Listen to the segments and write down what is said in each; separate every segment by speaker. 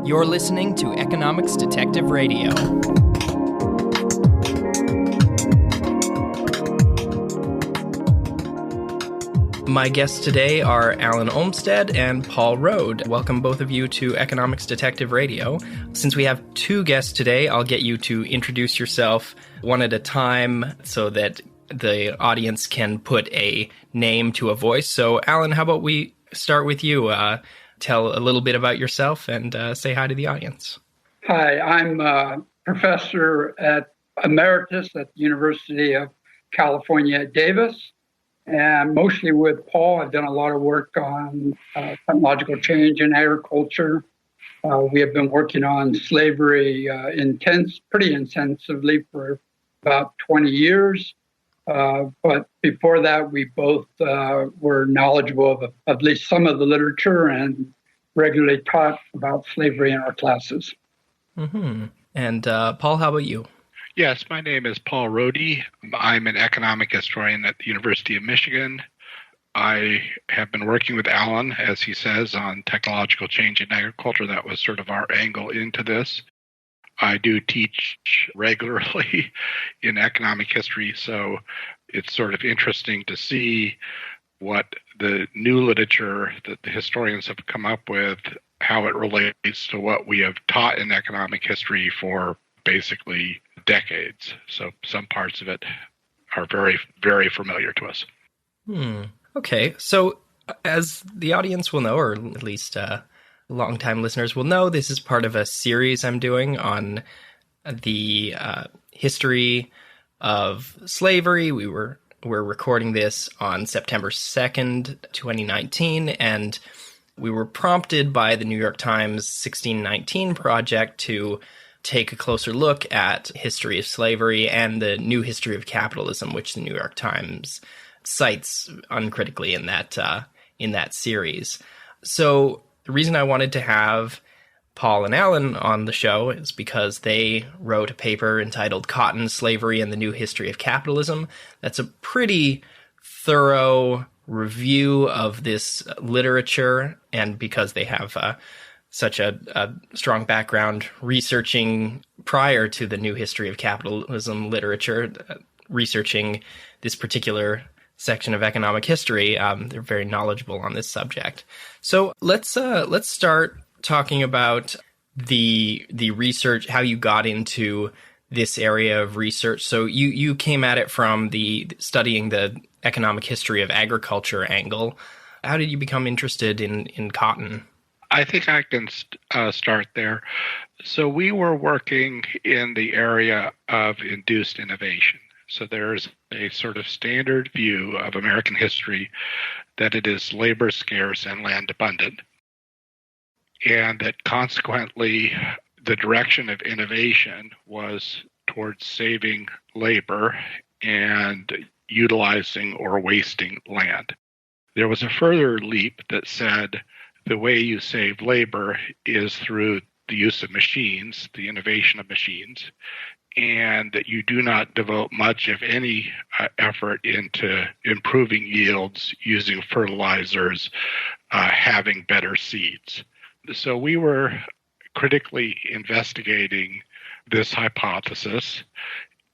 Speaker 1: You're listening to Economics Detective Radio. My guests today are Alan Olmstead and Paul Rhode. Welcome both of you to Economics Detective Radio. Since we have two guests today, I'll get you to introduce yourself one at a time so that the audience can put a name to a voice. So, Alan, how about we start with you? Tell a little bit about yourself and say hi to the audience.
Speaker 2: Hi, I'm a professor emeritus at the University of California at Davis. And mostly with Paul, I've done a lot of work on technological change in agriculture. We have been working on slavery pretty intensively for about 20 years. But before that, we both were knowledgeable of at least some of the literature and regularly taught about slavery in our classes.
Speaker 1: Mm-hmm. And Paul, how about you?
Speaker 3: Yes, my name is Paul Rhode. I'm an economic historian at the University of Michigan. I have been working with Alan, as he says, on technological change in agriculture. That was sort of our angle into this. I do teach regularly in economic history, so it's sort of interesting to see what the new literature that the historians have come up with, how it relates to what we have taught in economic history for basically decades. So some parts of it are very, very familiar to us.
Speaker 1: Okay, so as the audience will know, or at least longtime listeners will know, this is part of a series I'm doing on the history of slavery. We're recording this on September 2nd, 2019, and we were prompted by the New York Times 1619 project to take a closer look at history of slavery and the new history of capitalism, which the New York Times cites uncritically in that series. So the reason I wanted to have Paul and Alan on the show is because they wrote a paper entitled Cotton, Slavery, and the New History of Capitalism. That's a pretty thorough review of this literature, and because they have such a strong background researching prior to the new history of capitalism literature, researching this particular section of economic history. They're very knowledgeable on this subject. So let's start talking about the research, how you got into this area of research. So you came at it from the studying the economic history of agriculture angle. How did you become interested in cotton?
Speaker 3: I think I can start there. So we were working in the area of induced innovation. So there's a sort of standard view of American history that it is labor scarce and land abundant, and that consequently the direction of innovation was towards saving labor and utilizing or wasting land. There was a further leap that said the way you save labor is through the use of machines, the innovation of machines, and that you do not devote much, if any, effort into improving yields, using fertilizers, having better seeds. So we were critically investigating this hypothesis,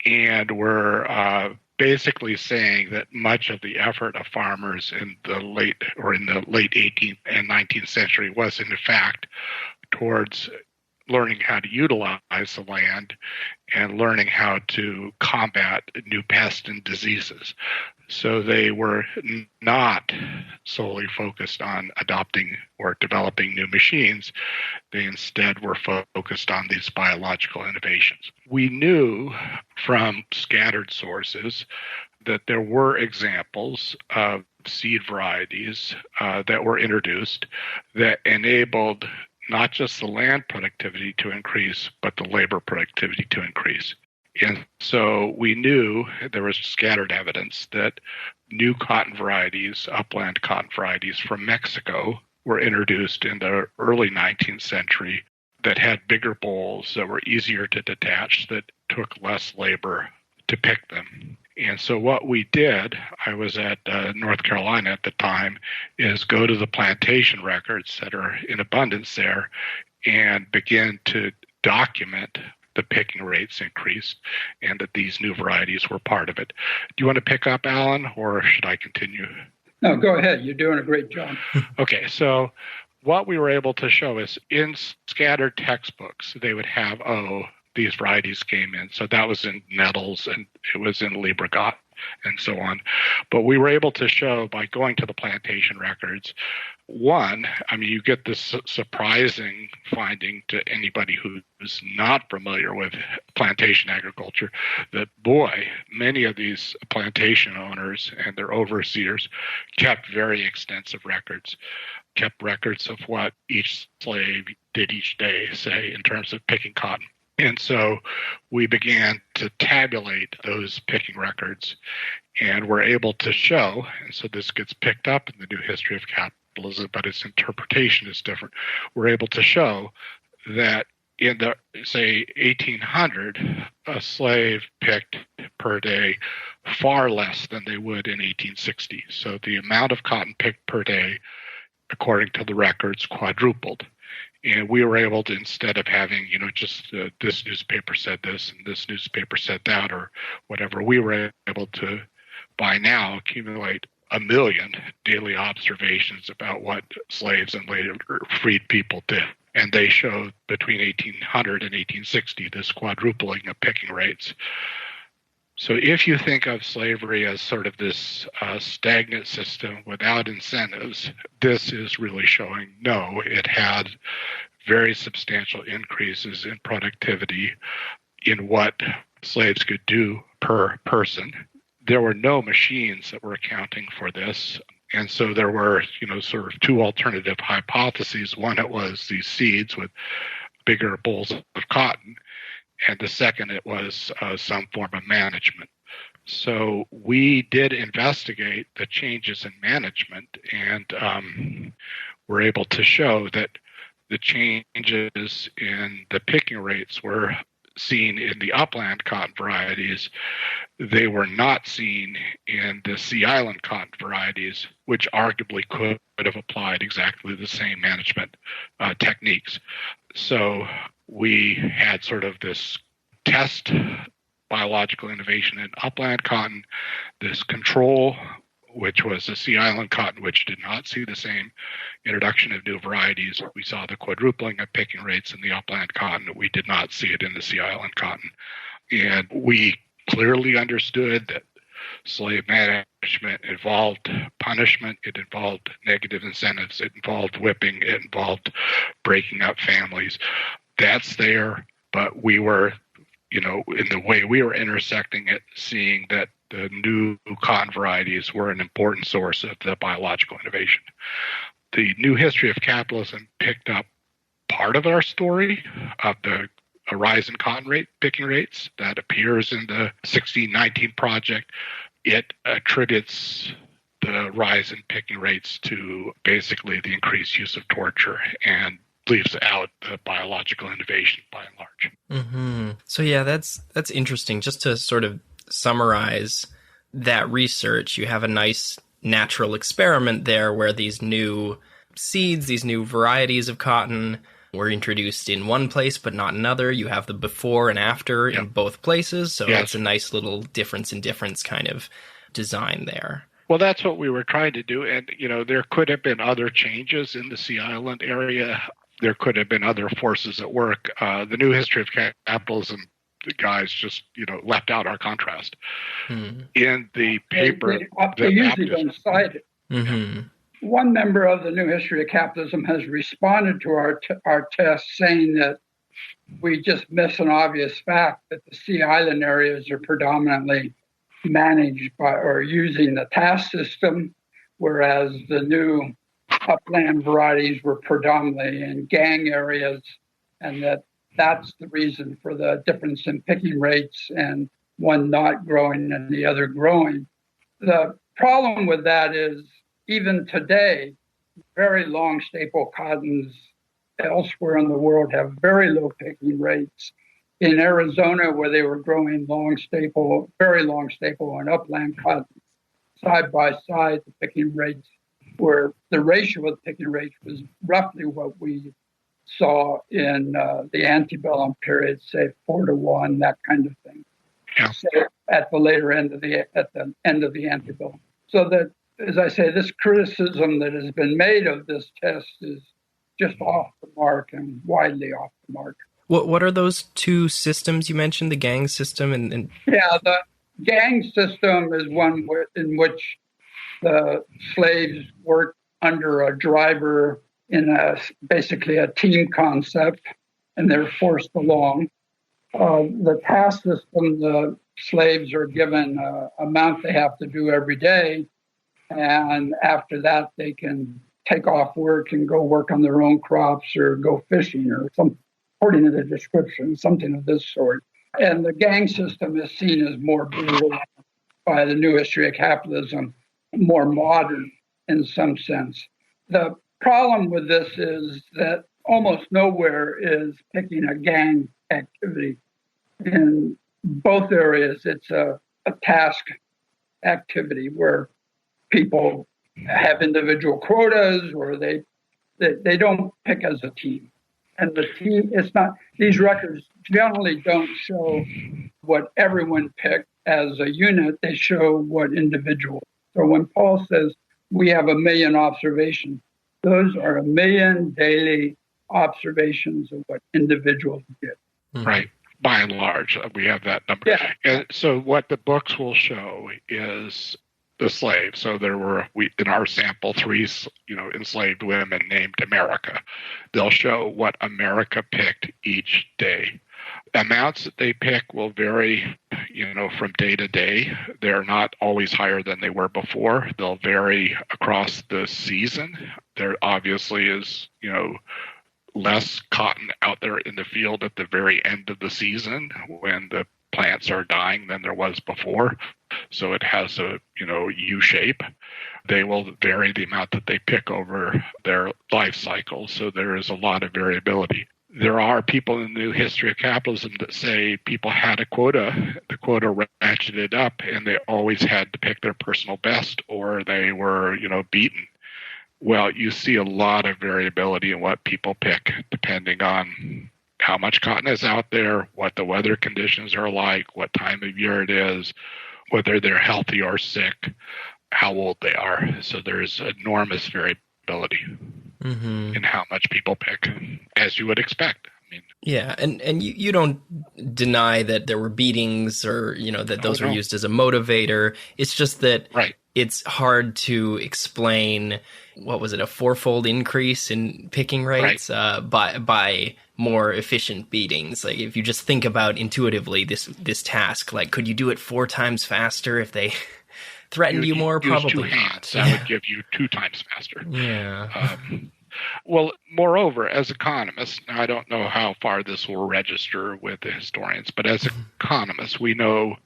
Speaker 3: and we're basically saying that much of the effort of farmers in the late 18th and 19th century was in fact towards learning how to utilize the land and learning how to combat new pests and diseases. So they were not solely focused on adopting or developing new machines. They instead were focused on these biological innovations. We knew from scattered sources that there were examples of seed varieties that were introduced that enabled not just the land productivity to increase, but the labor productivity to increase. And so we knew there was scattered evidence that new cotton varieties, upland cotton varieties from Mexico, were introduced in the early 19th century that had bigger bolls, that were easier to detach, that took less labor to pick them. And so what we did, I was at North Carolina at the time, is go to the plantation records that are in abundance there and begin to document the picking rates increased and that these new varieties were part of it. Do you want to pick up, Alan, or should I continue?
Speaker 2: No, go ahead. You're doing a great job.
Speaker 3: Okay, so what we were able to show is in scattered textbooks, they would have, these varieties came in. So that was in Nettles and it was in Libregot and so on. But we were able to show by going to the plantation records, one, I mean, you get this surprising finding to anybody who's not familiar with plantation agriculture that, boy, many of these plantation owners and their overseers kept very extensive records, kept records of what each slave did each day, say, in terms of picking cotton. And so we began to tabulate those picking records, and we're able to show, and so this gets picked up in the New History of Capitalism, but its interpretation is different. We're able to show that in the, say, 1800, a slave picked per day far less than they would in 1860. So the amount of cotton picked per day, according to the records, quadrupled. And we were able to, instead of having, just this newspaper said this and this newspaper said that or whatever, we were able to, by now, accumulate 1 million daily observations about what slaves and later freed people did. And they showed between 1800 and 1860 this quadrupling of picking rates. So if you think of slavery as sort of this stagnant system without incentives, this is really showing no, it had very substantial increases in productivity in what slaves could do per person. There were no machines that were accounting for this. And so there were, sort of two alternative hypotheses. One, it was these seeds with bigger bolls of cotton. And the second, it was some form of management. So we did investigate the changes in management, and were able to show that the changes in the picking rates were seen in the upland cotton varieties. They were not seen in the Sea Island cotton varieties, which arguably could have applied exactly the same management techniques. So we had sort of this test biological innovation in upland cotton, this control, which was the Sea Island cotton, which did not see the same introduction of new varieties. We saw the quadrupling of picking rates in the upland cotton. We did not see it in the Sea Island cotton. And we clearly understood that slave management involved punishment, it involved negative incentives, it involved whipping, it involved breaking up families. That's there, but we were, in the way we were intersecting it, seeing that the new cotton varieties were an important source of the biological innovation. The New History of Capitalism picked up part of our story of the a rise in cotton picking rates that appears in the 1619 project. It attributes the rise in picking rates to basically the increased use of torture and leaves out the biological innovation by and large.
Speaker 1: Mm-hmm. So yeah, that's interesting. Just to sort of summarize that research, you have a nice natural experiment there where these new seeds, these new varieties of cotton were introduced in one place but not another. You have the before and after in both places, so it's a nice little difference in difference kind of design there.
Speaker 3: Well, that's what we were trying to do, and there could have been other changes in the Sea Island area. There could have been other forces at work. The New History of Capitalism, the guys just left out our contrast in the paper.
Speaker 2: They usually don't cite it.
Speaker 1: Mm-hmm.
Speaker 2: One member of the New History of Capitalism has responded to our test, saying that we just miss an obvious fact that the Sea Island areas are predominantly managed by or using the task system, whereas the new upland varieties were predominantly in gang areas, and that's the reason for the difference in picking rates and one not growing and the other growing. The problem with that is even today, very long staple cottons elsewhere in the world have very low picking rates. In Arizona, where they were growing very long staple and upland cotton, side by side, the picking rates where the ratio of the picking rates was roughly what we saw in the antebellum period, say 4-1, that kind of thing.
Speaker 3: Yeah.
Speaker 2: Say at the end of the antebellum. So that, as I say, this criticism that has been made of this test is just off the mark and widely off the mark.
Speaker 1: What are those two systems you mentioned? The gang system and
Speaker 2: Yeah, the gang system is one in which the slaves work under a driver in basically a team concept, and they're forced along. The task system, the slaves are given an amount they have to do every day, and after that they can take off work and go work on their own crops or go fishing or some, according to the description, something of this sort. And the gang system is seen as more brutal by the new history of capitalism, more modern in some sense. The problem with this is that almost nowhere is picking a gang activity. In both areas, it's a task activity where people have individual quotas or they don't pick as a team. And the team, it's not, these records generally don't show what everyone picked as a unit, they show what individual. So when Paul says we have 1 million observations, those are 1 million daily observations of what individuals did.
Speaker 3: Right. By and large, we have that number.
Speaker 2: Yeah.
Speaker 3: And so what the books will show is the slaves. So there were, in our sample, 3, enslaved women named America. They'll show what America picked each day. Amounts that they pick will vary, from day to day. They're not always higher than they were before. They'll vary across the season. There obviously is, less cotton out there in the field at the very end of the season when the plants are dying than there was before. So it has a, U shape. They will vary the amount that they pick over their life cycle. So there is a lot of variability. There are people in the new history of capitalism that say people had a quota, the quota ratcheted up, and they always had to pick their personal best or they were, beaten. Well, you see a lot of variability in what people pick depending on how much cotton is out there, what the weather conditions are like, what time of year it is, whether they're healthy or sick, how old they are. So there's enormous variability in how much people pick, as you would expect.
Speaker 1: Yeah, and you don't deny that there were beatings or, that those were used as a motivator. It's just that it's hard to explain, what was it, a 4-fold increase in picking rates by more efficient beatings. Like if you just think about intuitively this task, like could you do it 4 times faster if they threatened you more? Probably
Speaker 3: 2
Speaker 1: not.
Speaker 3: hands. That would give you 2 times faster.
Speaker 1: Yeah.
Speaker 3: Well, moreover, as economists, now I don't know how far this will register with the historians, but as economists, we know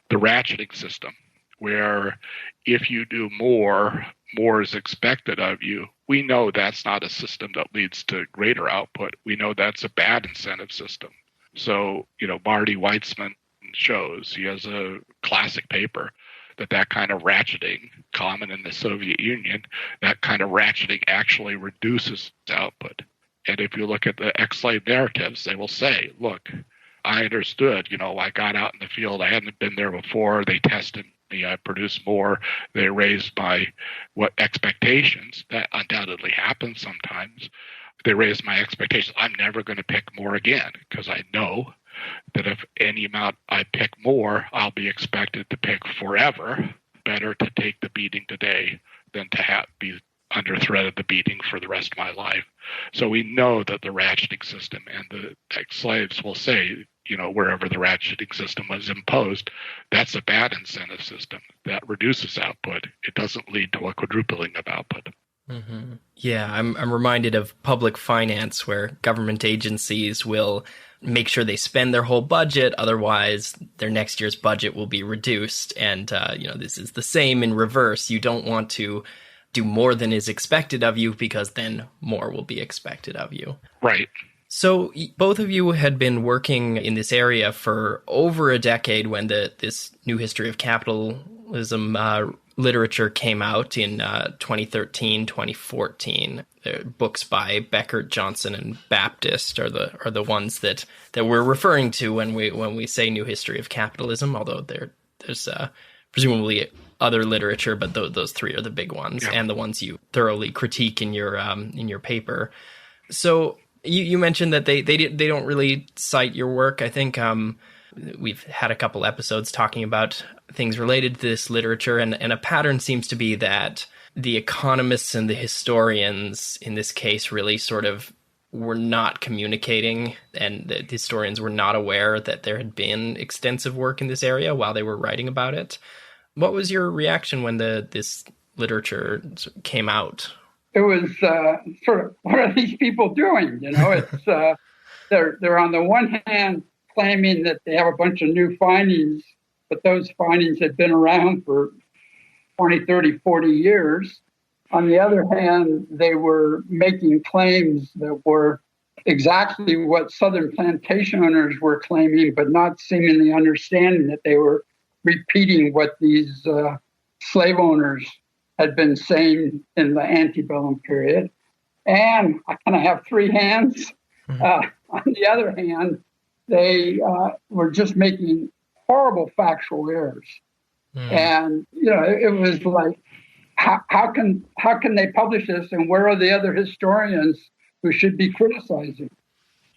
Speaker 3: the ratcheting system, where if you do more is expected of you. We know that's not a system that leads to greater output. We know that's a bad incentive system. So, Marty Weitzman shows, he has a classic paper, that kind of ratcheting, common in the Soviet Union, that kind of ratcheting actually reduces output. And if you look at the ex-slave narratives, they will say, look, I understood, I got out in the field, I hadn't been there before, they tested me, I produced more, they raised my expectations. That undoubtedly happens sometimes. They raised my expectations. I'm never going to pick more again because I know that if any amount I pick more, I'll be expected to pick forever. Better to take the beating today than to be under threat of the beating for the rest of my life. So we know that the ratcheting system, and the ex-slaves will say, wherever the ratcheting system was imposed, that's a bad incentive system that reduces output. It doesn't lead to a quadrupling of output.
Speaker 1: Mm-hmm. Yeah, I'm reminded of public finance, where government agencies will make sure they spend their whole budget, otherwise their next year's budget will be reduced. And this is the same in reverse. You don't want to do more than is expected of you, because then more will be expected of you.
Speaker 3: Right.
Speaker 1: So both of you had been working in this area for over a decade when this new history of capitalism literature came out in 2013, 2014. Books by Beckert, Johnson, and Baptist are the ones that we're referring to when we say New History of Capitalism. Although there's presumably other literature, but those three are the big ones, and the ones you thoroughly critique in your paper. So you mentioned that they don't really cite your work. I think we've had a couple episodes talking about things related to this literature, and a pattern seems to be that the economists and the historians in this case really sort of were not communicating, and the historians were not aware that there had been extensive work in this area while they were writing about it. What was your reaction when this literature came out?
Speaker 2: It was sort of, what are these people doing? It's they're on the one hand claiming that they have a bunch of new findings, but those findings had been around for 20, 30, 40 years. On the other hand, they were making claims that were exactly what Southern plantation owners were claiming, but not seemingly understanding that they were repeating what these slave owners had been saying in the antebellum period. And I kind of have three hands. On the other hand, they were just making horrible factual errors. And, it was like, how can they publish this, and where are the other historians who should be criticizing?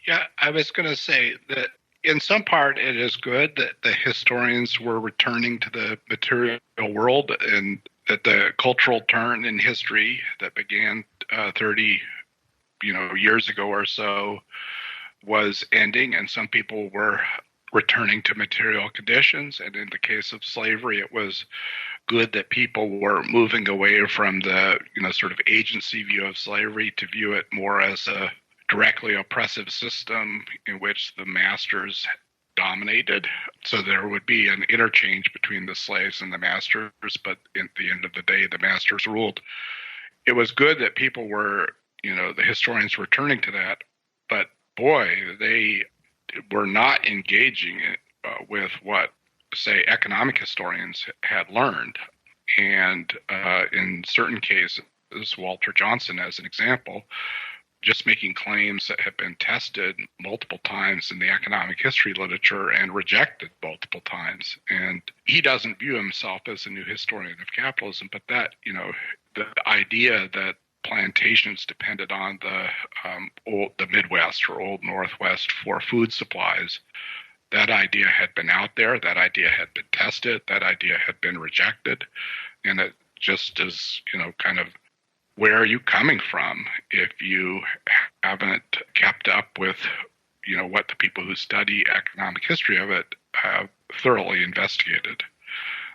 Speaker 3: Yeah, I was going to say that in some part it is good that the historians were returning to the material world, and that the cultural turn in history that began 30 years ago or so was ending, and some people were returning to material conditions. And in the case of slavery, it was good that people were moving away from the sort of agency view of slavery to view it more as a directly oppressive system in which the masters dominated. So there would be an interchange between the slaves and the masters, but at the end of the day, the masters ruled. It was good that people were, the historians were turning to that, but boy, they were not engaging with what, say, economic historians had learned. And in certain cases, Walter Johnson, as an example, just making claims that have been tested multiple times in the economic history literature and rejected multiple times. And he doesn't view himself as a new historian of capitalism, but that, the idea that plantations depended on the Midwest or Old Northwest for food supplies, that idea had been out there, that idea had been tested, that idea had been rejected. And it just is, kind of, where are you coming from if you haven't kept up with, what the people who study economic history of it have thoroughly investigated?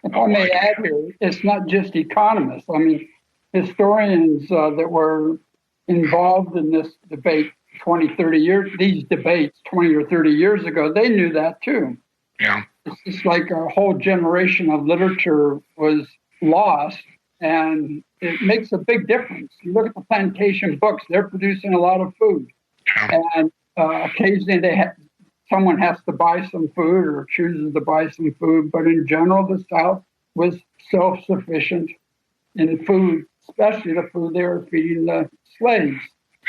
Speaker 2: If I may add here, it's not just economists. I mean, historians that were involved in this debate 20, 30 years, these debates 20 or 30 years ago, they knew that too.
Speaker 3: Yeah.
Speaker 2: It's just like a whole generation of literature was lost, and it makes a big difference. You look at the plantation books, they're producing a lot of food.
Speaker 3: Yeah.
Speaker 2: And occasionally someone has to buy some food or chooses to buy some food, but in general, the South was self-sufficient in food, especially the food they were feeding the slaves.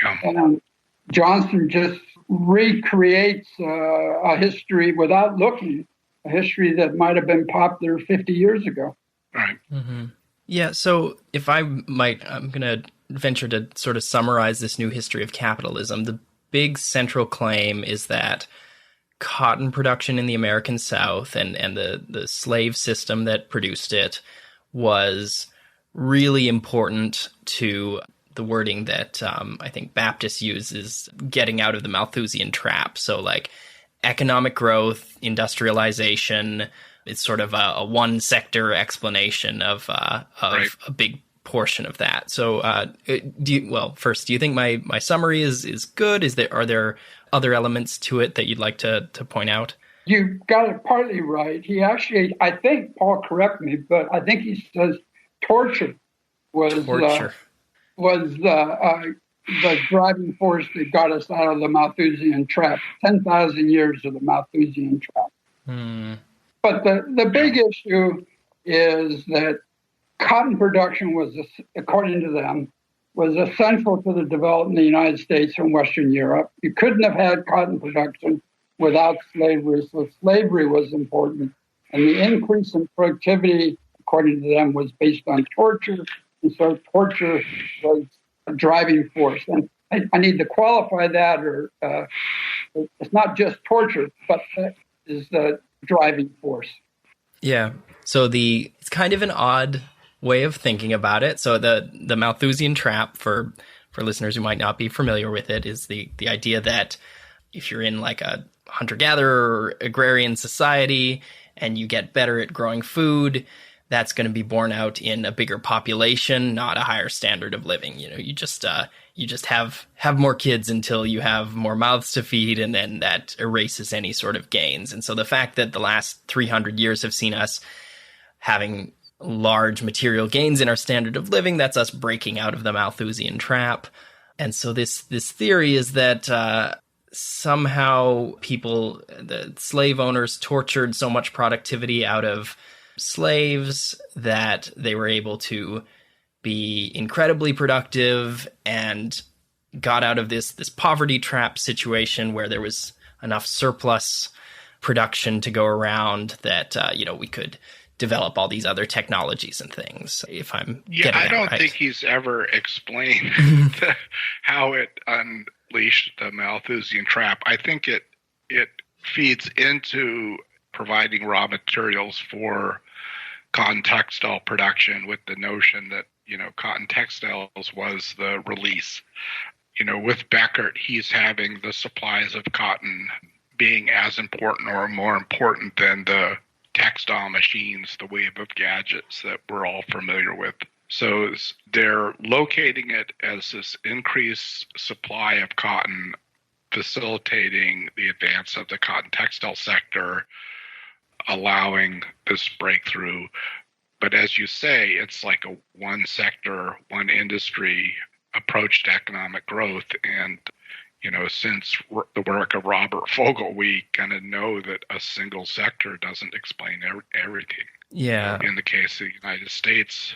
Speaker 3: Yeah.
Speaker 2: And Johnson just recreates a history without looking, a history that might have been popular 50 years ago.
Speaker 3: Right.
Speaker 1: Mm-hmm. Yeah, so if I'm going to venture to sort of summarize this new history of capitalism. The big central claim is that cotton production in the American South and the slave system that produced it was really important to the wording that I think Baptist uses, getting out of the Malthusian trap. So like economic growth, industrialization, it's sort of a one sector explanation of
Speaker 3: right.
Speaker 1: a big portion of that. So do you think my summary is good? Are there other elements to it that you'd like to point out?
Speaker 2: You got it partly right. He actually, I think, Paul, correct me, but I think he says torture was the driving force that got us out of the Malthusian trap. 10,000 years of the Malthusian trap. But the big issue is that cotton production was, according to them, was essential to the development of the United States and Western Europe. You couldn't have had cotton production without slavery, so slavery was important. And the increase in productivity, according to them, was based on torture, and so torture was a driving force. And I need to qualify that, or it's not just torture, but that is the driving force.
Speaker 1: Yeah. So it's kind of an odd way of thinking about it. So the Malthusian Trap, for listeners who might not be familiar with it, is the idea that if you're in like a hunter-gatherer or agrarian society and you get better at growing food, that's going to be borne out in a bigger population, not a higher standard of living. You know, you just have more kids until you have more mouths to feed, and then that erases any sort of gains. And so the fact that the last 300 years have seen us having large material gains in our standard of living, that's us breaking out of the Malthusian trap. And so this theory is that somehow the slave owners tortured so much productivity out of slaves that they were able to be incredibly productive and got out of this poverty trap situation where there was enough surplus production to go around that we could develop all these other technologies and things. If I'm getting
Speaker 3: I don't
Speaker 1: right.
Speaker 3: think he's ever explained how it unleashed the Malthusian trap. I think it feeds into providing raw materials for cotton textile production, with the notion that cotton textiles was the release. With Beckert, he's having the supplies of cotton being as important or more important than the textile machines, the wave of gadgets that we're all familiar with. So they're locating it as this increased supply of cotton, facilitating the advance of the cotton textile sector, allowing this breakthrough. But as you say, it's like a one sector, one industry approach to economic growth. And since the work of Robert Fogel, we kind of know that a single sector doesn't explain everything.
Speaker 1: Yeah.
Speaker 3: In the case of the United States,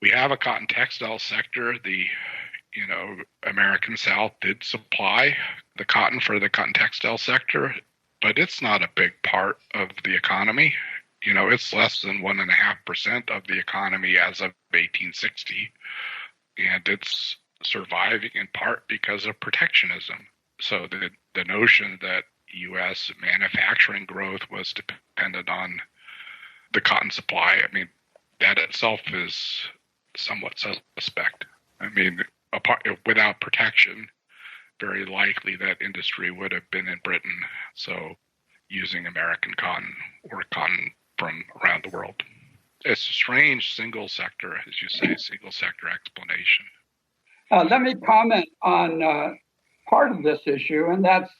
Speaker 3: we have a cotton textile sector. The American South did supply the cotton for the cotton textile sector, but it's not a big part of the economy. It's less than 1.5% of the economy as of 1860, and it's surviving in part because of protectionism. So the notion that U.S. manufacturing growth was dependent on the cotton supply, that itself is somewhat suspect. Without protection, very likely that industry would have been in Britain, so using American cotton or cotton from around the world. It's a strange single sector, as you say, single sector explanation.
Speaker 2: Let me comment on part of this issue, and that's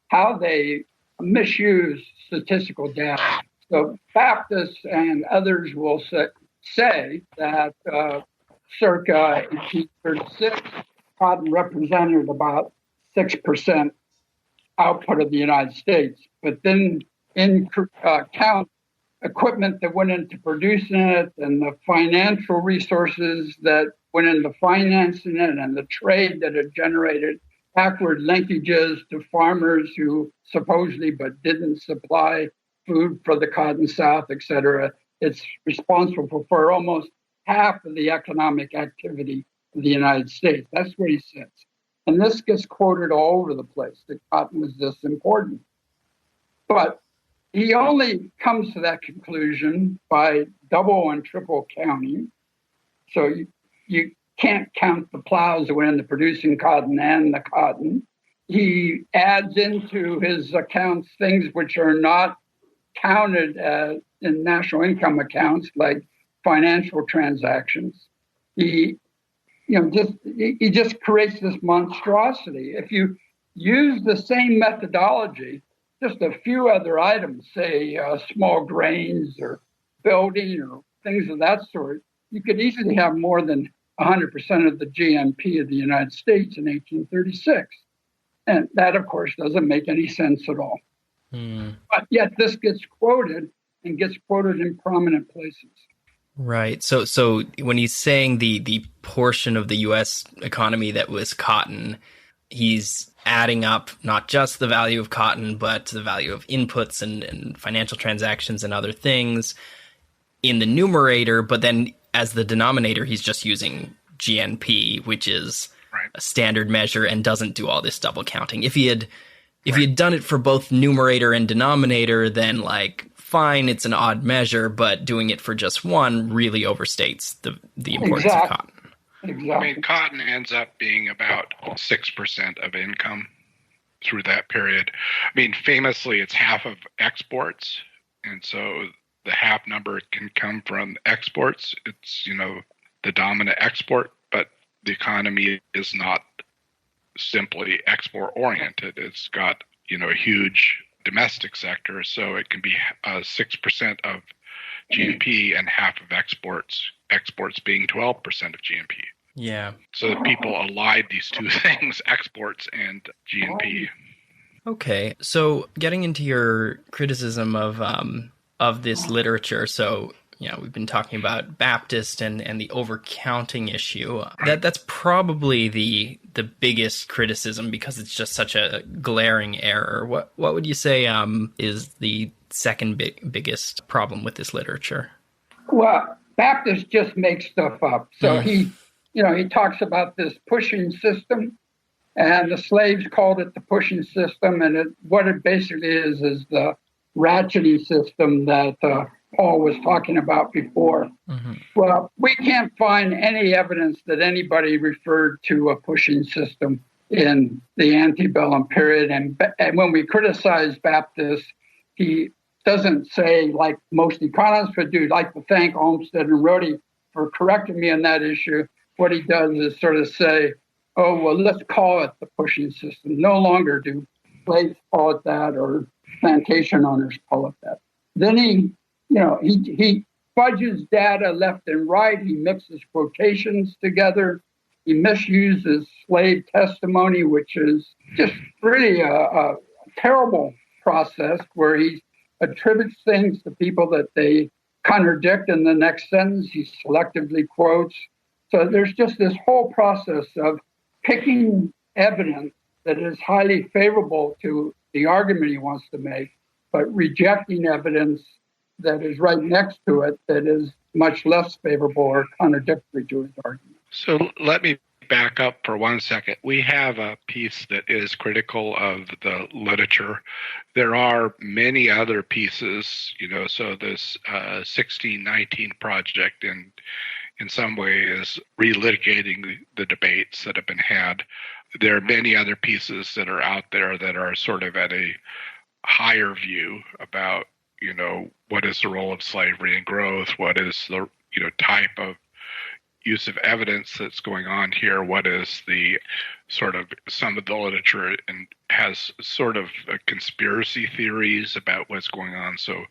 Speaker 2: how they misuse statistical data. So Baptists and others will say that circa 1836, cotton represented about 6% output of the United States, but then count equipment that went into producing it and the financial resources that went into financing it and the trade that it generated, backward linkages to farmers who supposedly but didn't supply food for the Cotton South, et cetera. It's responsible for almost half of the economic activity of the United States. That's what he says. And this gets quoted all over the place, that cotton was this important. But he only comes to that conclusion by double and triple counting. So you can't count the plows that went into producing cotton and the cotton. He adds into his accounts things which are not counted in national income accounts, like financial transactions. He just creates this monstrosity. If you use the same methodology, just a few other items, say small grains or building or things of that sort, you could easily have more than 100% of the GNP of the United States in 1836. And that, of course, doesn't make any sense at all. But yet this gets quoted and gets quoted in prominent places.
Speaker 1: Right. So when he's saying the portion of the U.S. economy that was cotton, he's adding up not just the value of cotton, but the value of inputs and financial transactions and other things in the numerator. But then as the denominator, he's just using GNP, which is
Speaker 3: Right.
Speaker 1: a standard measure and doesn't do all this double counting. If he had done it for both numerator and denominator, then like fine, it's an odd measure, but doing it for just one really overstates the importance of cotton.
Speaker 2: Exactly.
Speaker 3: I mean, cotton ends up being about 6% of income through that period. I mean, famously, it's half of exports. And so the half number can come from exports. It's, the dominant export, but the economy is not simply export oriented. It's got, a huge domestic sector. So it can be 6% of GNP and half of exports being 12% of GNP.
Speaker 1: Yeah.
Speaker 3: So that people allied these two things, exports and GNP.
Speaker 1: Okay. So getting into your criticism of this literature, so we've been talking about Baptist and the overcounting issue. That's probably the biggest criticism because it's just such a glaring error. What would you say is the second biggest problem with this literature?
Speaker 2: Well, Baptist just makes stuff up. So he talks about this pushing system, and the slaves called it the pushing system, and what it basically is the ratcheting system that Paul was talking about before. Mm-hmm. Well, we can't find any evidence that anybody referred to a pushing system in the antebellum period. And when we criticize Baptist, he doesn't say, like most economists would do, like to thank Olmstead and Rhode for correcting me on that issue. What he does is sort of say, oh, well, let's call it the pushing system. No longer do slaves call it that or plantation owners call it that. Then he fudges data left and right. He mixes quotations together. He misuses slave testimony, which is just really a terrible process where he attributes things to people that they contradict in the next sentence. He selectively quotes. So there's just this whole process of picking evidence that is highly favorable to the argument he wants to make, but rejecting evidence that is right next to it that is much less favorable or contradictory to his argument.
Speaker 3: So let me back up for 1 second. We have a piece that is critical of the literature. There are many other pieces, so this 1619 project in some way is relitigating the debates that have been had. There are many other pieces that are out there that are sort of at a higher view about, what is the role of slavery in growth? What is the, type of use of evidence that's going on here? What is the sort of some of the literature and has sort of conspiracy theories about what's going on. So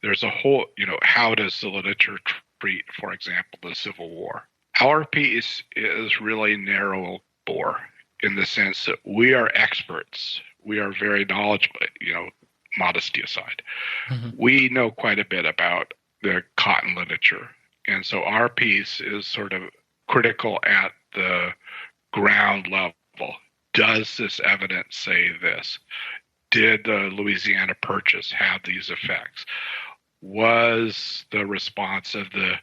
Speaker 3: there's a whole, how does the literature treat, for example, the Civil War? Our piece is really narrow bore in the sense that we are experts. We are very knowledgeable, modesty aside. Mm-hmm. We know quite a bit about the cotton literature. And so our piece is sort of critical at the ground level. Does this evidence say this? Did the Louisiana Purchase have these effects? Was the response of the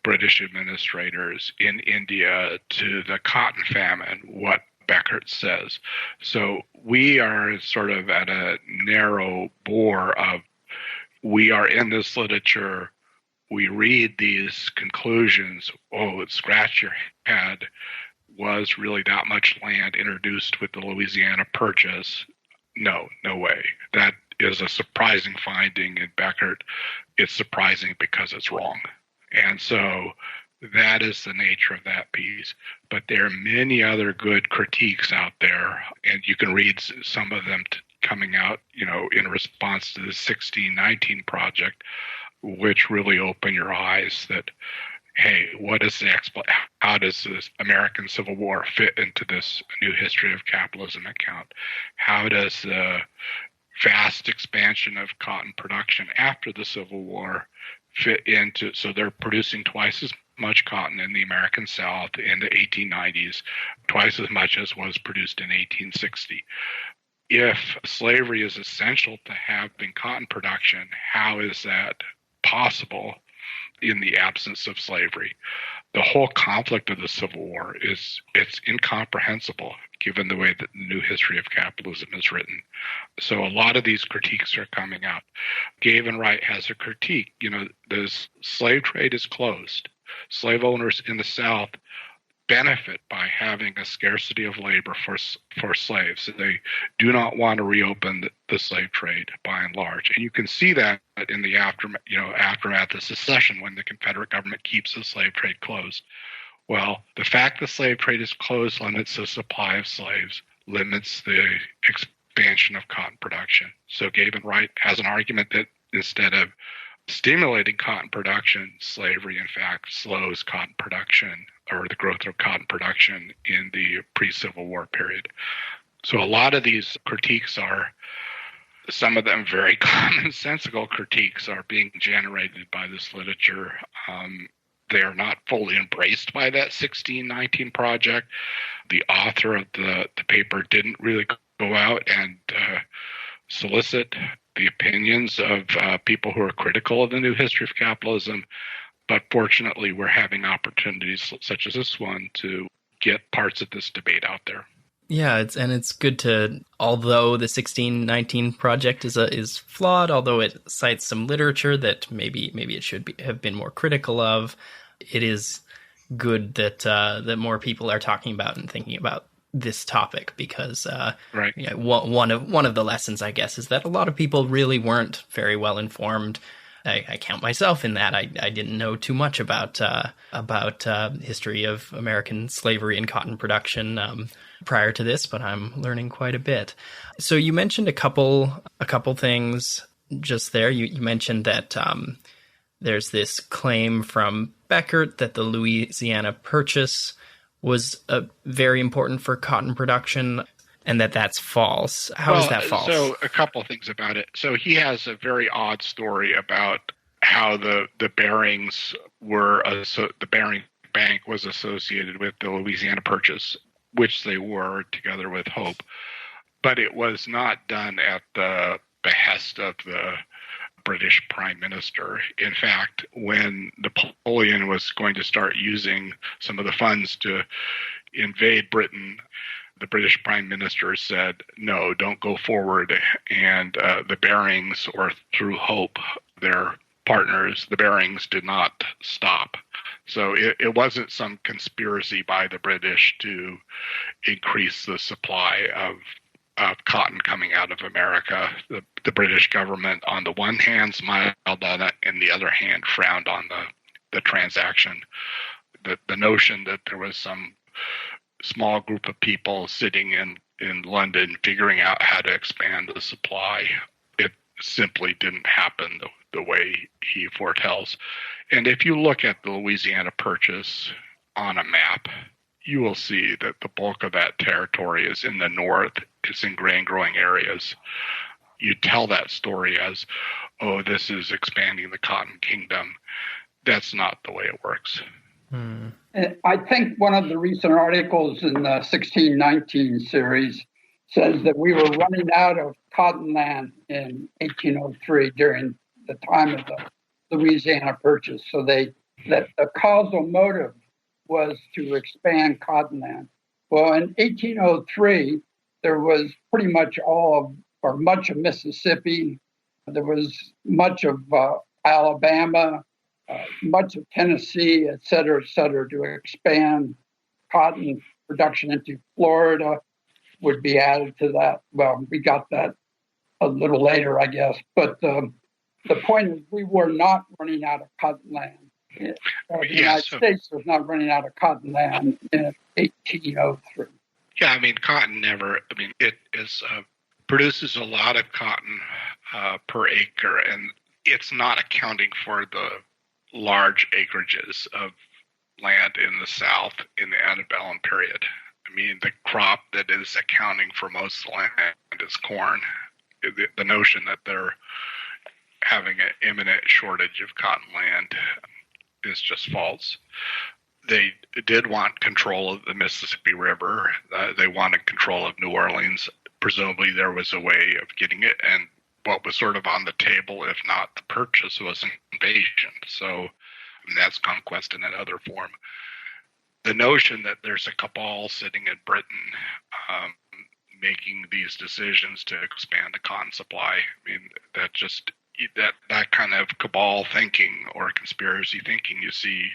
Speaker 3: British administrators in India to the cotton famine what Beckert says? So we are sort of at a narrow bore of, we are in this literature, we read these conclusions, scratch your head, was really that much land introduced with the Louisiana Purchase? No way. That is a surprising finding in Beckert. It's surprising because it's wrong. And so that is the nature of that piece. But there are many other good critiques out there, and you can read some of them coming out, in response to the 1619 project, which really open your eyes that, hey, how does this American Civil War fit into this new history of capitalism account? How does the vast expansion of cotton production after the Civil War fit into, so they're producing twice as much cotton in the American South in the 1890s, twice as much as was produced in 1860. If slavery is essential to having cotton production, how is that possible in the absence of slavery? The whole conflict of the Civil War it's incomprehensible given the way that the new history of capitalism is written. So a lot of these critiques are coming out. Gavin Wright has a critique. The slave trade is closed. Slave owners in the South benefit by having a scarcity of labor for slaves. They do not want to reopen the slave trade by and large. And you can see that in the aftermath of secession when the Confederate government keeps the slave trade closed. Well, the fact the slave trade is closed limits the supply of slaves, limits the expansion of cotton production. So Gavin Wright has an argument that instead of stimulating cotton production, slavery, in fact, slows cotton production or the growth of cotton production in the pre-Civil War period. So a lot of these critiques are, some of them very commonsensical critiques, are being generated by this literature. They are not fully embraced by that 1619 project. The author of the paper didn't really go out and solicit the opinions of people who are critical of the new history of capitalism. But fortunately, we're having opportunities such as this one to get parts of this debate out there.
Speaker 1: Yeah, it's good to, although the 1619 project is flawed, although it cites some literature that maybe it should have been more critical of, it is good that that more people are talking about and thinking about this topic, because
Speaker 3: right.
Speaker 1: One of the lessons, I guess, is that a lot of people really weren't very well informed. I count myself in that. I didn't know too much about history of American slavery and cotton production prior to this, but I'm learning quite a bit. So you mentioned a couple things just there. You mentioned that there's this claim from Beckert that the Louisiana Purchase was very important for cotton production, and that's false. How is that false?
Speaker 3: So a couple of things about it. So he has a very odd story about how the Barings the Baring Bank was associated with the Louisiana Purchase, which they were, together with Hope. But it was not done at the behest of the British Prime Minister. In fact, when Napoleon was going to start using some of the funds to invade Britain, the British Prime Minister said, no, don't go forward. And the Barings, or through Hope, their partners, the Barings, did not stop. So it wasn't some conspiracy by the British to increase the supply of cotton coming out of America. The British government, on the one hand, smiled on it, and the other hand, frowned on the transaction. The notion that there was some small group of people sitting in London figuring out how to expand the supply, it simply didn't happen the way he foretells. And if you look at the Louisiana Purchase on a map, you will see that the bulk of that territory is in the north. It's in grain-growing areas. You tell that story as, oh, this is expanding the cotton kingdom. That's not the way it works.
Speaker 2: I think one of the recent articles in the 1619 series says that we were running out of cotton land in 1803 during the time of the Louisiana Purchase. So that the causal motive was to expand cotton land. Well, in 1803, there was pretty much much of Mississippi. There was much of Alabama, much of Tennessee, et cetera, to expand cotton production into Florida would be added to that. Well, we got that a little later, I guess. But the point is, we were not running out of cotton land. The United States was not running out of cotton land in 1803.
Speaker 3: Yeah, I mean, cotton it produces a lot of cotton per acre, and it's not accounting for the large acreages of land in the South in the antebellum period. I mean, the crop that is accounting for most of the land is corn. The notion that they're having an imminent shortage of cotton land is just false. They did want control of the Mississippi River. They wanted control of New Orleans. Presumably there was a way of getting it, and what was sort of on the table, if not the purchase, was invasion. So that's conquest in another form. The notion that there's a cabal sitting in Britain making these decisions to expand the cotton supply, I mean, that kind of cabal thinking or conspiracy thinking, you see,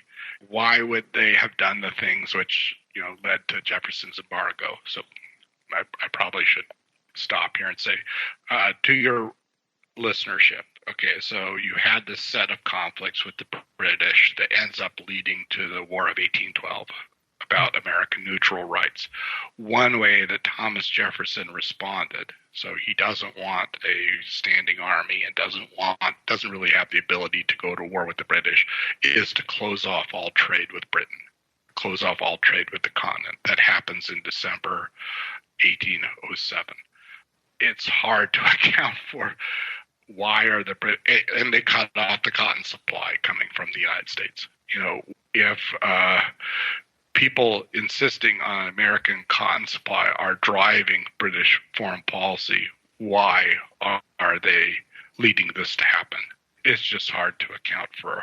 Speaker 3: why would they have done the things which, led to Jefferson's embargo? So I probably should stop here and say to your listenership, okay, so you had this set of conflicts with the British that ends up leading to the War of 1812 about American neutral rights. One way that Thomas Jefferson responded, so he doesn't want a standing army and doesn't really have the ability to go to war with the British, is to close off all trade with Britain, close off all trade with the continent. That happens in December 1807. It's hard to account for why are the British, and they cut off the cotton supply coming from the United States. If people insisting on American cotton supply are driving British foreign policy, why are they leading this to happen? It's just hard to account for,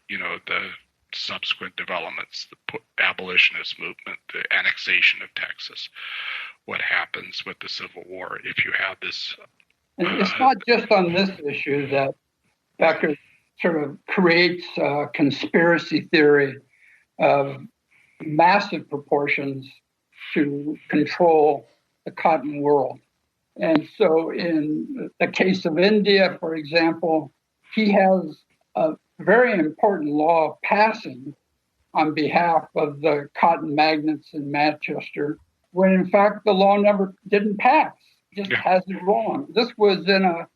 Speaker 3: the subsequent developments, the abolitionist movement, the annexation of Texas, what happens with the Civil War if you have this.
Speaker 2: It's not just on this issue that Becker sort of creates a conspiracy theory of massive proportions to control the cotton world. And so in the case of India, for example, he has a very important law passing on behalf of the cotton magnates in Manchester, when in fact the law never didn't pass, just hasn't wrong. This was in an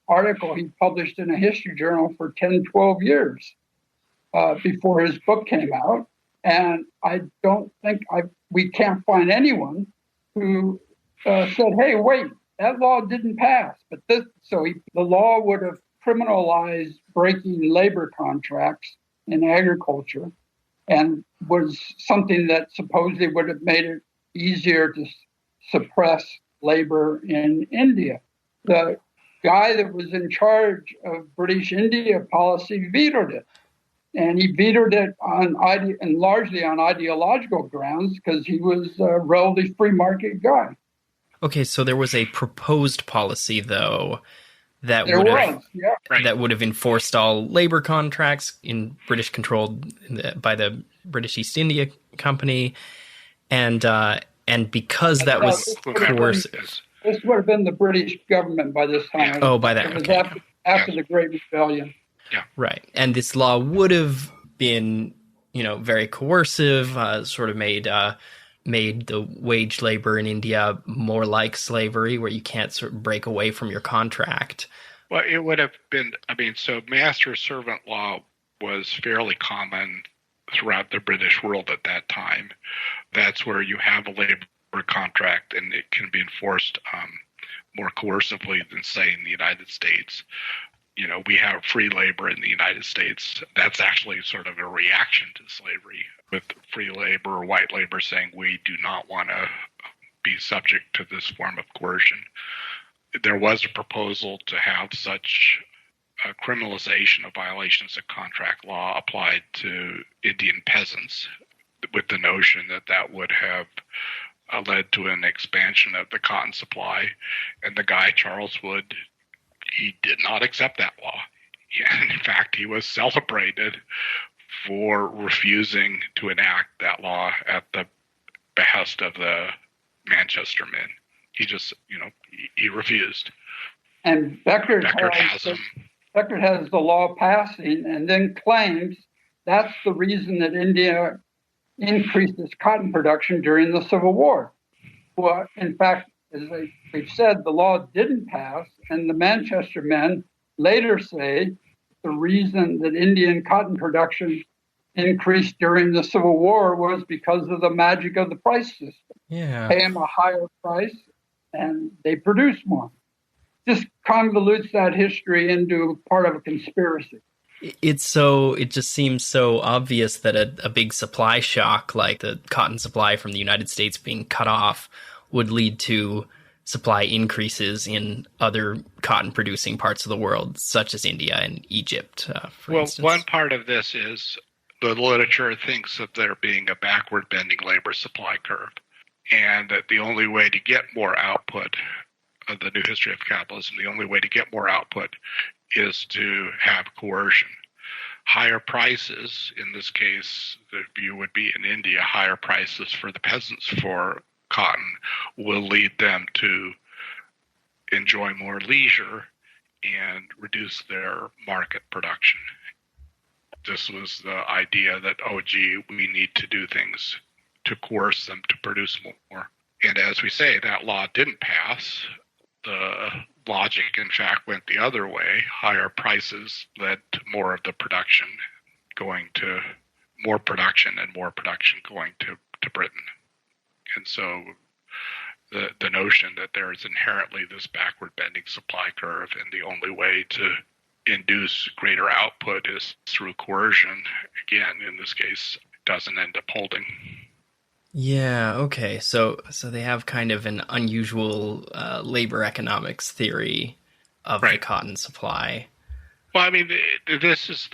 Speaker 2: article he published in a history journal for 10, 12 years before his book came out. And I don't think we can't find anyone who said, hey, wait, that law didn't pass. But the law would have criminalized breaking labor contracts in agriculture and was something that supposedly would have made it easier to suppress labor in India. The guy that was in charge of British India policy vetoed it. And he vetoed it largely on ideological grounds because he was a relatively free market guy.
Speaker 1: Okay, so there was a proposed policy, though, that would have enforced all labor contracts in British controlled by the British East India Company, and because that was coercive.
Speaker 2: This would have been the British government by this time.
Speaker 1: Oh, by that.
Speaker 2: It was after the Great Rebellion.
Speaker 3: Yeah.
Speaker 1: Right. And this law would have been, very coercive, sort of made the wage labor in India more like slavery, where you can't sort of break away from your contract.
Speaker 3: Well, it would have been, so master-servant law was fairly common throughout the British world at that time. That's where you have a labor contract and it can be enforced more coercively than, say, in the United States. We have free labor in the United States. That's actually sort of a reaction to slavery, with free labor or white labor saying we do not want to be subject to this form of coercion. There was a proposal to have such a criminalization of violations of contract law applied to Indian peasants, with the notion that that would have led to an expansion of the cotton supply. And the guy, Charles Wood, he did not accept that law. And in fact, he was celebrated for refusing to enact that law at the behest of the Manchester men. He just, he refused.
Speaker 2: And Beckert has the law passing and then claims that's the reason that India increased its cotton production during the Civil War. Well, in fact, as we've said, the law didn't pass, and the Manchester men later say the reason that Indian cotton production increased during the Civil War was because of the magic of the price system.
Speaker 1: Yeah.
Speaker 2: Pay them a higher price, and they produce more. just convolutes that history into part of a conspiracy.
Speaker 1: It just seems so obvious that a big supply shock, like the cotton supply from the United States being cut off, would lead to supply increases in other cotton producing parts of the world, such as India and Egypt, for instance.
Speaker 3: One part of this is the literature thinks of there being a backward bending labor supply curve, and that the only way to get more output of the new history of capitalism, the only way to get more output is to have coercion. Higher prices, in this case, the view would be in India, higher prices for the peasants for cotton will lead them to enjoy more leisure and reduce their market production. This was the idea that, oh, gee, we need to do things to coerce them to produce more. And as we say, that law didn't pass. The logic, in fact, went the other way. Higher prices led to more of the production going to more production and more production going to Britain. And so the notion that there is inherently this backward bending supply curve and the only way to induce greater output is through coercion, again, in this case, doesn't end up holding.
Speaker 1: Yeah, okay. So they have kind of an unusual labor economics theory of the cotton supply.
Speaker 3: Well, I mean, this is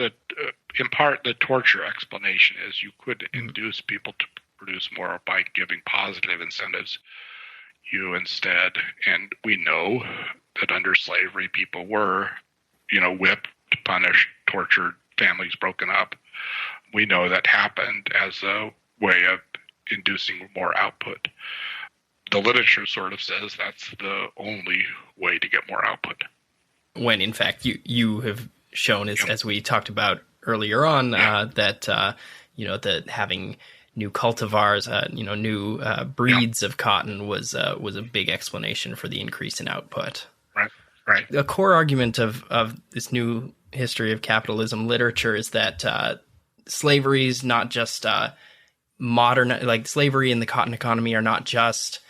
Speaker 3: in part, the torture explanation is you could induce people to produce more by giving positive incentives. You instead, and we know that under slavery, people were, whipped, punished, tortured, families broken up. We know that happened as a way of inducing more output. The literature sort of says that's the only way to get more output. When
Speaker 1: in fact you have shown, as we talked about earlier on, that having new cultivars, new breeds of cotton was a big explanation for the increase in output.
Speaker 3: Right.
Speaker 1: A core argument of this new history of capitalism literature is that slavery is not just modern, like slavery and the cotton economy are not just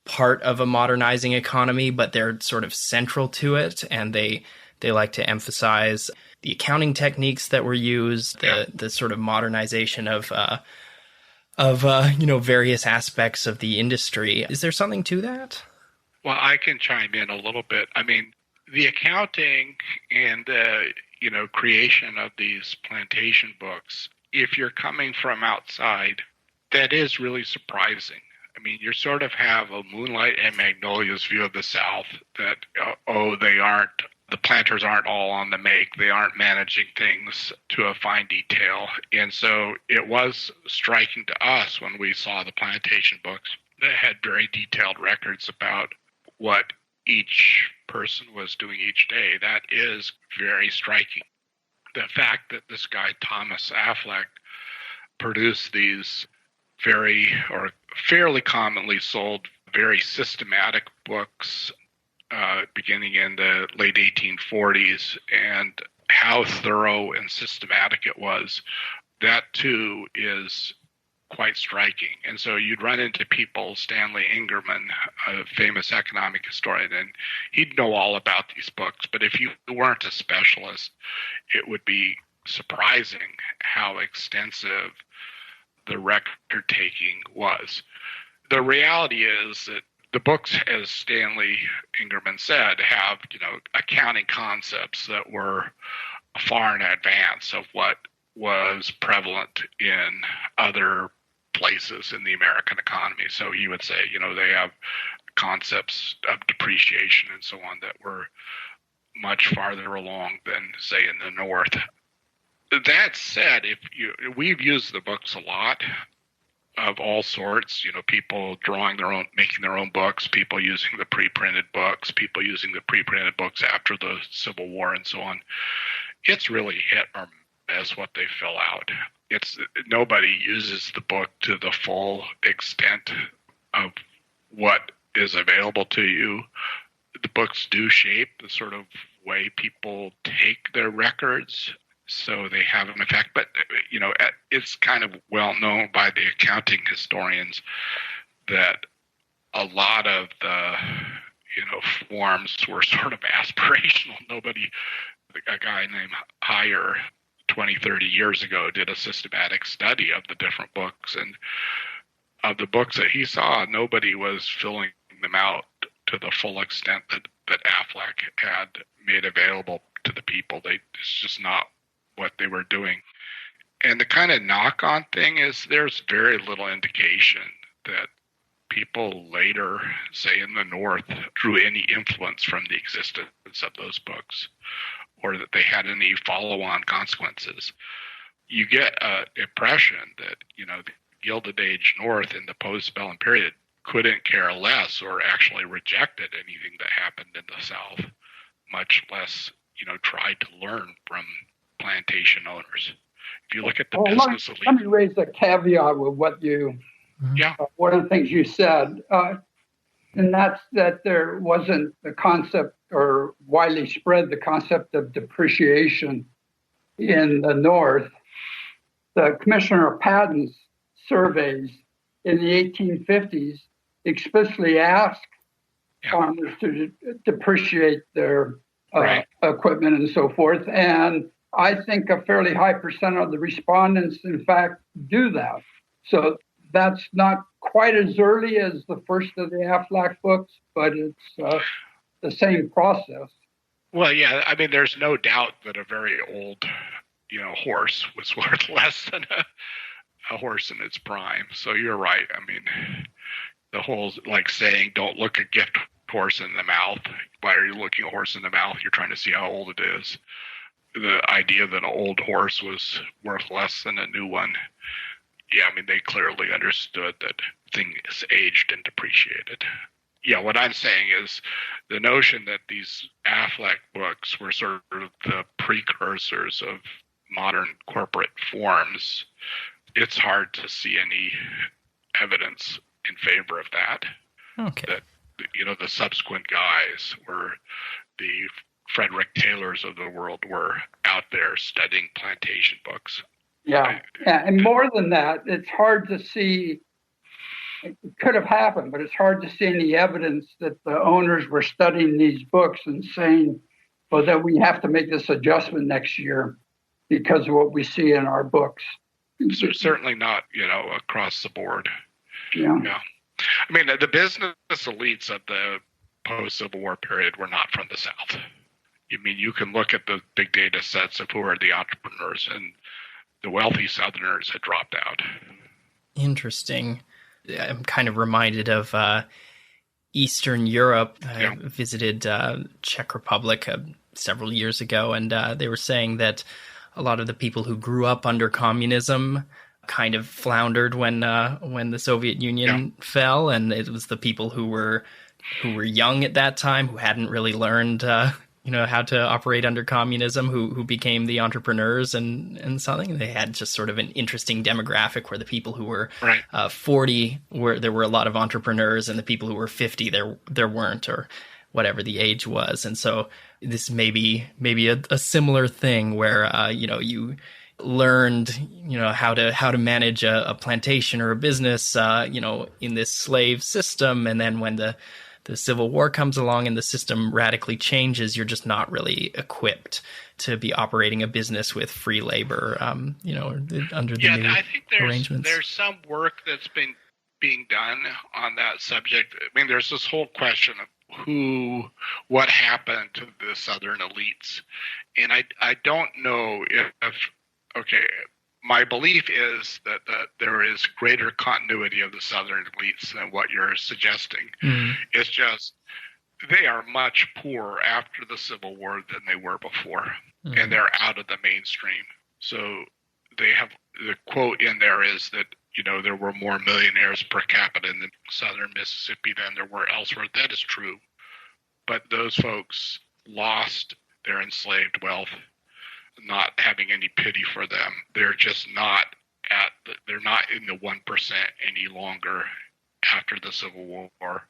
Speaker 1: part of a modernizing economy, but they're sort of central to it, and they like to emphasize the accounting techniques that were used, the sort of modernization of various aspects of the industry. Is there something to that?
Speaker 3: Well, I can chime in a little bit. I mean, the accounting and the creation of these plantation books, if you're coming from outside, that is really surprising. I mean, you sort of have a Moonlight and Magnolia's view of the South that, the planters aren't all on the make. They aren't managing things to a fine detail. And so it was striking to us when we saw the plantation books that had very detailed records about what each person was doing each day. That is very striking. The fact that this guy, Thomas Affleck, produced these fairly commonly sold, very systematic books beginning in the late 1840s, and how thorough and systematic it was, that too is quite striking. And so you'd run into people, Stanley Ingerman, a famous economic historian, and he'd know all about these books. But if you weren't a specialist, it would be surprising how extensive the record-taking was. The reality is that the books, as Stanley Ingerman said, have accounting concepts that were far in advance of what was prevalent in other places in the American economy. So he would say, they have concepts of depreciation and so on that were much farther along than, say, in the North. That said, we've used the books a lot of all sorts, people making their own books, people using the pre-printed books, people using the pre-printed books after the Civil War and so on. It's really hit or miss what they fill out. Nobody uses the book to the full extent of what is available to you. The books do shape the sort of way people take their records, so they have an effect. But, it's kind of well known by the accounting historians that a lot of the forms were sort of aspirational. A guy named Heyer 20, 30 years ago did a systematic study of the different books, and of the books that he saw, nobody was filling them out to the full extent that Affleck had made available to the people. It's just not what they were doing. And the kind of knock-on thing is there's very little indication that people later, say in the North, drew any influence from the existence of those books, or that they had any follow-on consequences. You get an impression that, the Gilded Age North in the postbellum period couldn't care less or actually rejected anything that happened in the South, much less, tried to learn from plantation owners. If you look at the business elite.
Speaker 2: Let me raise a caveat with what you, one of the things you said, and that's that there wasn't the concept, or widely spread the concept, of depreciation in the North. The Commissioner of Patents surveys in the 1850s explicitly asked farmers to depreciate their equipment and so forth. And I think a fairly high percent of the respondents, in fact, do that. So that's not quite as early as the first of the Affleck books, but it's the same process.
Speaker 3: Well, yeah, I mean, there's no doubt that a very old, horse was worth less than a horse in its prime. So you're right. I mean, the whole saying, don't look a gift horse in the mouth. Why are you looking a horse in the mouth? You're trying to see how old it is. The idea that an old horse was worth less than a new one. Yeah, I mean, they clearly understood that things aged and depreciated. Yeah, what I'm saying is the notion that these Affleck books were sort of the precursors of modern corporate forms, it's hard to see any evidence in favor of that.
Speaker 1: Okay.
Speaker 3: That, the subsequent guys were the Frederick Taylors of the world were out there studying plantation books.
Speaker 2: Yeah, and more than that, it's hard to see. It could have happened, but it's hard to see any evidence that the owners were studying these books and saying, well, that we have to make this adjustment next year because of what we see in our books.
Speaker 3: So certainly not, across the board.
Speaker 2: Yeah.
Speaker 3: I mean, the business elites of the post-Civil War period were not from the South. I mean, you can look at the big data sets of who are the entrepreneurs, and the wealthy Southerners had dropped out.
Speaker 1: Interesting. I'm kind of reminded of Eastern Europe. I visited Czech Republic several years ago, and they were saying that a lot of the people who grew up under communism kind of floundered when the Soviet Union fell, and it was the people who were young at that time, who hadn't really learned how to operate under communism, who became the entrepreneurs and something. They had just sort of an interesting demographic where the people who were 40 there were a lot of entrepreneurs, and the people who were 50 there weren't, or whatever the age was. And so this may be a similar thing where you learned how to manage a plantation or a business in this slave system, and then when the Civil War comes along and the system radically changes, you're just not really equipped to be operating a business with free labor, under the new
Speaker 3: I think
Speaker 1: arrangements.
Speaker 3: There's some work that's been being done on that subject. I mean, there's this whole question of what happened to the Southern elites. And I don't know my belief is that there is greater continuity of the Southern elites than what you're suggesting. Mm-hmm. It's just they are much poorer after the Civil War than they were before, mm-hmm. and they're out of the mainstream. So they have the quote in there is that there were more millionaires per capita in the Southern Mississippi than there were elsewhere. That is true, but those folks lost their enslaved wealth. Not having any pity for them. They're just not they're not in the 1% any longer after the Civil War.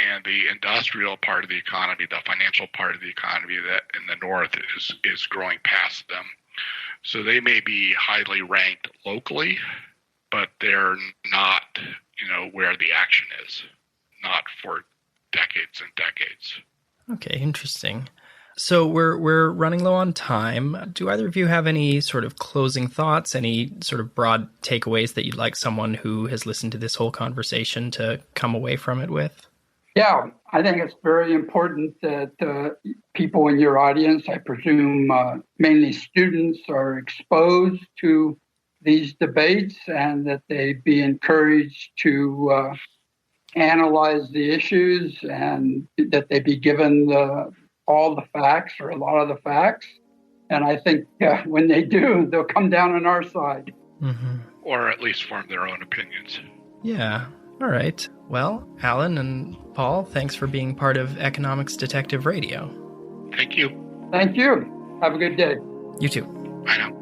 Speaker 3: And the industrial part of the economy, the financial part of the economy that in the North is growing past them. So they may be highly ranked locally, but they're not, where the action is, not for decades and decades.
Speaker 1: Okay, interesting. So we're running low on time. Do either of you have any sort of closing thoughts, any sort of broad takeaways that you'd like someone who has listened to this whole conversation to come away from it with?
Speaker 2: Yeah, I think it's very important that people in your audience, I presume mainly students, are exposed to these debates and that they be encouraged to analyze the issues and that they be given all the facts or a lot of the facts. And I think when they do, they'll come down on our side.
Speaker 1: Mm-hmm.
Speaker 3: Or at least form their own opinions.
Speaker 1: Yeah. All right. Well, Alan and Paul, thanks for being part of Economics Detective Radio.
Speaker 3: Thank you.
Speaker 2: Thank you. Have a good day.
Speaker 1: You too.
Speaker 3: Bye now.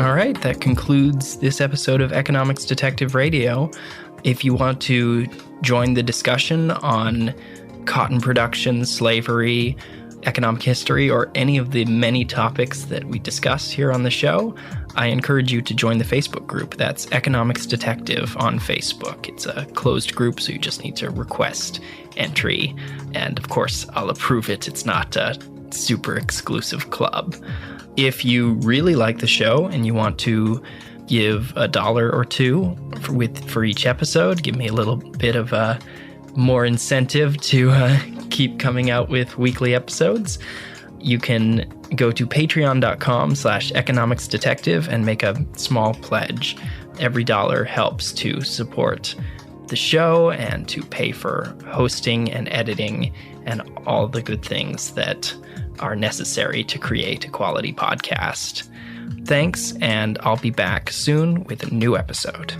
Speaker 1: All right, that concludes this episode of Economics Detective Radio. If you want to join the discussion on cotton production, slavery, economic history, or any of the many topics that we discuss here on the show, I encourage you to join the Facebook group. That's Economics Detective on Facebook. It's a closed group, so you just need to request entry. And of course, I'll approve it. It's not a super exclusive club. If you really like the show and you want to give $1 or $2 for each episode, give me a little bit of more incentive to keep coming out with weekly episodes, you can go to patreon.com/economicsdetective and make a small pledge. Every dollar helps to support the show and to pay for hosting and editing and all the good things that are necessary to create a quality podcast. Thanks, and I'll be back soon with a new episode.